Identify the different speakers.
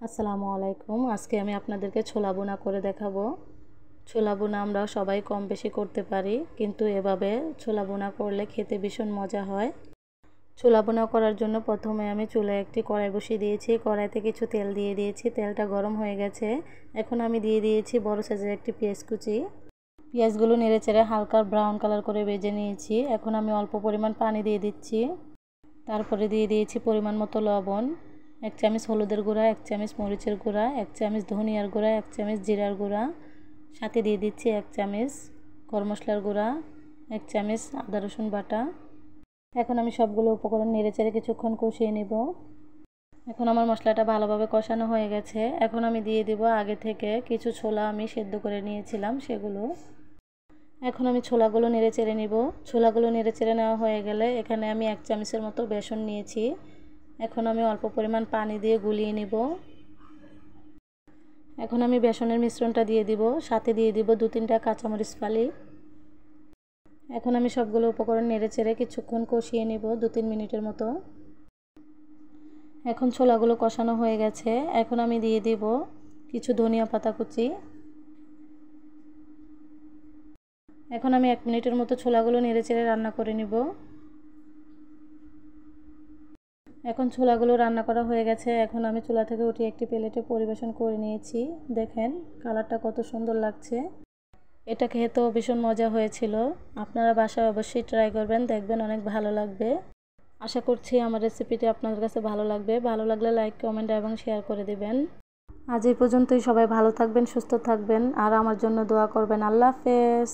Speaker 1: আসসালামু আলাইকুম। আজকে আমি আপনাদেরকে ছোলা বোনা করে দেখাবো। ছোলা বোনা আমরা সবাই কম বেশি করতে পারি, কিন্তু এভাবে ছোলা বোনা করলে খেতে ভীষণ মজা হয়। ছোলা বোনা করার জন্য প্রথমে আমি চুলায় একটি কড়াই বসিয়ে দিয়েছি। কড়াইতে কিছু তেল দিয়ে দিয়েছি। তেলটা গরম হয়ে গেছে। এখন আমি দিয়ে দিয়েছি বড় সাইজের একটি পেঁয়াজ কুচি। পেঁয়াজগুলো নেড়েচেড়ে হালকা ব্রাউন কালার করে ভেজে নিয়েছি। এখন আমি অল্প পরিমাণ পানি দিয়ে দিচ্ছি। তারপরে দিয়ে দিয়েছি পরিমাণ মতো লবণ, 1 চামচ হলুদের গুঁড়া, 1 চামচ মরিচের গুঁড়া, 1 চামচ ধনিয়ার গুঁড়া, 1 চামচ জিরার গুঁড়া, সাথে দিয়ে দিচ্ছি 1 চামচ গরম মশলার গুঁড়া, 1 চামচ আদা রসুন বাটা। এখন আমি সবগুলো উপকরণ নেড়েচেড়ে কিছুক্ষণ কষিয়ে নেব। এখন আমার মশলাটা ভালোভাবে কষানো হয়ে গেছে। এখন আমি দিয়ে দিব আগে থেকে কিছু ছোলা আমি সেদ্ধ করে নিয়েছিলাম সেগুলো। এখন আমি ছোলাগুলো নেড়েচেড়ে নিব। ছোলাগুলো নেড়েচেড়ে নেওয়া হয়ে গেলে এখানে আমি 1 চামচের মতো বেসন নিয়েছি। এখন আমি অল্প পরিমাণ পানি দিয়ে গুলিয়ে নিব। এখন আমি বেসনের মিশ্রণটা দিয়ে দিব, সাথে দিয়ে দিব 2-3টা কাঁচামরিচ ফালি। এখন আমি সবগুলো উপকরণ নেড়েচেড়ে কিছুক্ষণ কষিয়ে নিব 2-3 মিনিটের মতো। এখন ছোলাগুলো কষানো হয়ে গেছে। এখন আমি দিয়ে দিব কিছু ধনিয়া পাতা কুচি। এখন আমি 1 মিনিটের মতো ছোলাগুলো নেড়েচেড়ে রান্না করে নিব। এখন ছোলাগুলো রান্না করা হয়ে গেছে। এখন আমি চুলা থেকে উঠিয়ে একটি প্লেটে পরিবেশন করে নিয়েছি। দেখেন কালারটা কত সুন্দর লাগছে। এটা খেতেও ভীষণ মজা হয়েছিল। আপনারা বাসায় অবশ্যই ট্রাই করবেন, দেখবেন অনেক ভালো লাগবে। আশা করছি আমার রেসিপিটি আপনাদের কাছে ভালো লাগবে। ভালো লাগলে লাইক, কমেন্ট এবং শেয়ার করে দিবেন। আজ এই পর্যন্তই। সবাই ভালো থাকবেন, সুস্থ থাকবেন আর আমার জন্য দোয়া করবেন। আল্লাহ হাফেজ।